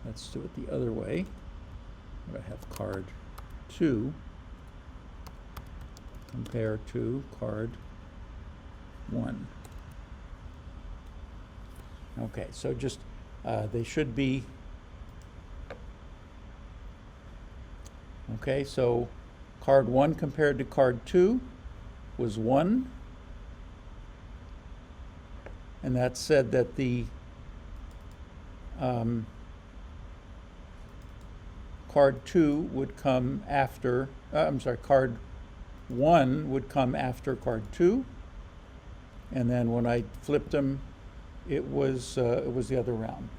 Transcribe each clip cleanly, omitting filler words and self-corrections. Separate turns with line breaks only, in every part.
let's do it the other way. I have card 2 compare to card 1. Okay, so just they should be. Okay, so card 1 compared to card 2 was 1. And that said that the card 2 would come after, card 1 would come after card 2. And then when I flipped them, it was the other round.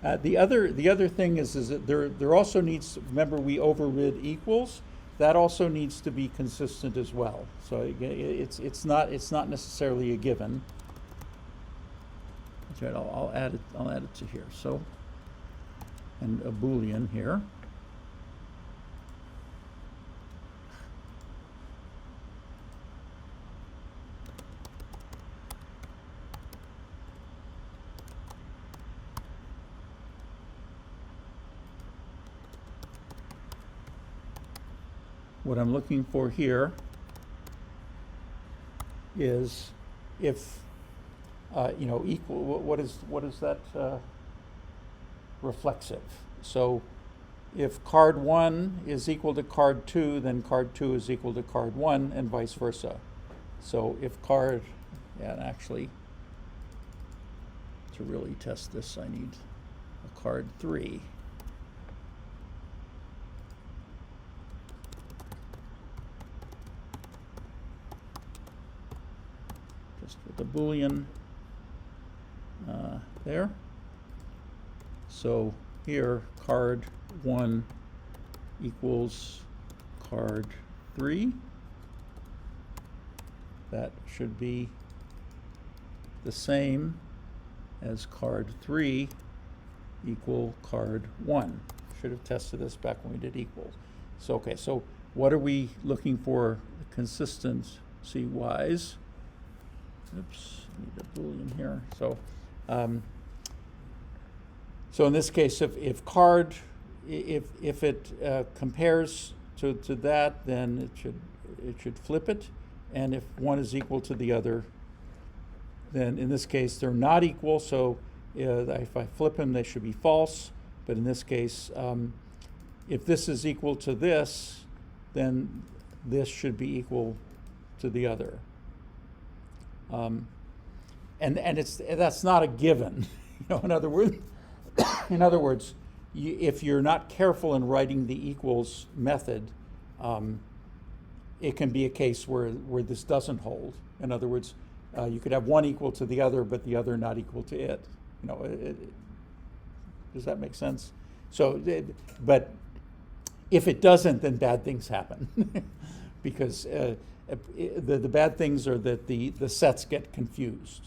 The other thing is that there also needs to, remember we overrid equals, that also needs to be consistent as well. So it's not necessarily a given. That's right. I'll add it to here. So, and a Boolean here. What I'm looking for here is if equal. What is that reflexive? So if card 1 is equal to card 2, then card 2 is equal to card 1, and vice versa. So if card, and actually, to really test this, I need a card 3. With the Boolean there. So here, card 1 equals card 3. That should be the same as card 3 equal card 1. Should have tested this back when we did equals. So, okay, so what are we looking for consistency-wise? Oops, I need a Boolean here. So in this case, if it compares to that, then it should flip it, and if one is equal to the other, then in this case they're not equal. So if I flip them, they should be false. But in this case, if this is equal to this, then this should be equal to the other. And that's not a given. In other words, if you're not careful in writing the equals method, it can be a case where this doesn't hold. In other words, you could have one equal to the other, but the other not equal to it. Does that make sense? So, but if it doesn't, then bad things happen, because the bad things are that the sets get confused.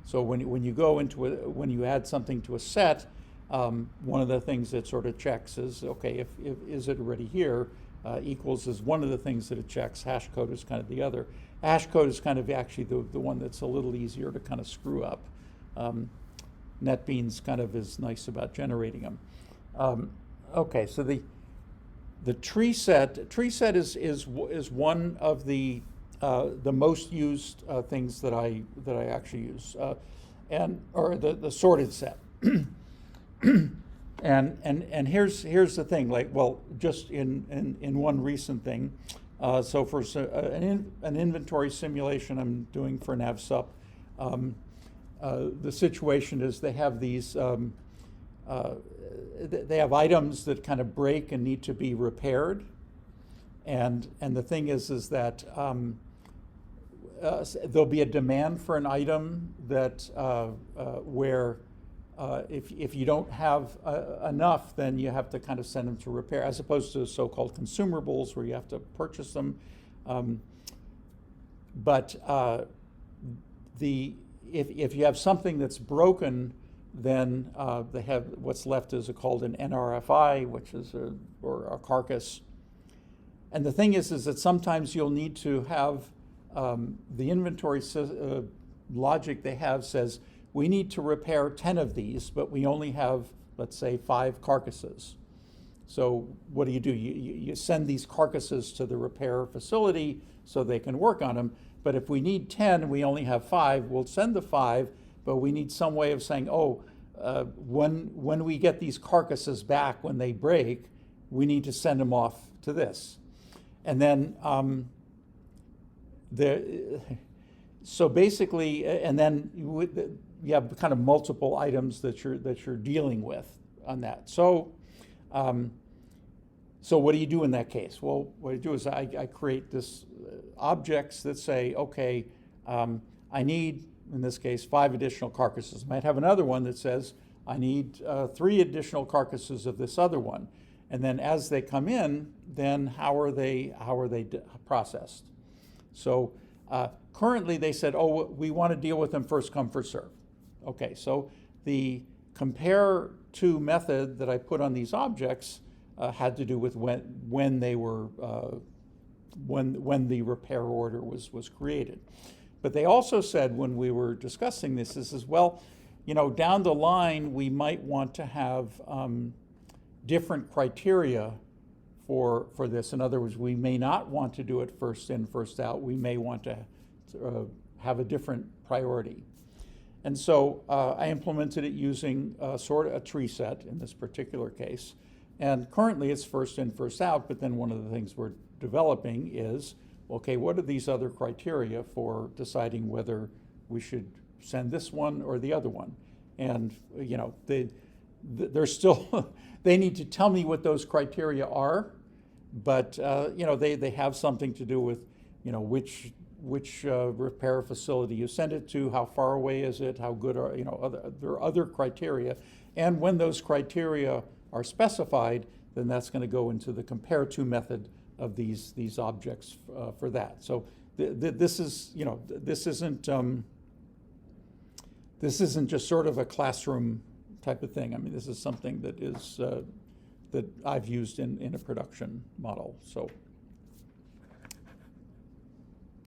So when you go into when you add something to a set, one of the things that sort of checks is, okay, if is it already here? Equals is one of the things that it checks. Hash code is kind of the other. Hash code is kind of actually the one that's a little easier to kind of screw up. NetBeans kind of is nice about generating them. Okay, so the tree set is one of the most used things that I actually use, or the sorted set. And here's the thing, like, well, just in one recent thing, so for an inventory simulation I'm doing for NavSup, the situation is they have these they have items that kind of break and need to be repaired, and the thing is that there'll be a demand for an item that where if you don't have enough, then you have to kind of send them to repair, as opposed to so-called consumables where you have to purchase them. But if you have something that's broken, then they have what's left is called an NRFI, which is or a carcass. And the thing is that sometimes you'll need to have the inventory logic they have says, we need to repair 10 of these, but we only have, let's say, 5 carcasses. So what do? You send these carcasses to the repair facility so they can work on them. But if we need 10 and we only have 5, we'll send the 5, but we need some way of saying, oh, when we get these carcasses back, when they break, we need to send them off to this. And then, so basically, and then you have kind of multiple items that you're dealing with on that. So, so what do you do in that case? Well, what I do is I create this objects that say, okay, I need, in this case, 5 additional carcasses. I might have another one that says, I need 3 additional carcasses of this other one. And then as they come in, then how are they processed? So currently they said, oh, we want to deal with them first come, first serve. Okay, so the compare to method that I put on these objects had to do with when they were when the repair order was created. But they also said when we were discussing this is well, you know, down the line we might want to have different criteria for this. In other words, we may not want to do it first in, first out. We may want to have a different priority. And so I implemented it using sort of a tree set in this particular case. And currently it's first in, first out, but then one of the things we're developing is, okay, what are these other criteria for deciding whether we should send this one or the other one? And, you know, they're still, they need to tell me what those criteria are, but, you know, they have something to do with, you know, which repair facility you send it to, how far away is it, how good are, you know, there are other criteria. And when those criteria are specified, then that's going to go into the compare to method of these objects for that. So this is, you know, this isn't just sort of a classroom type of thing. I mean, this is something that is that I've used in a production model. So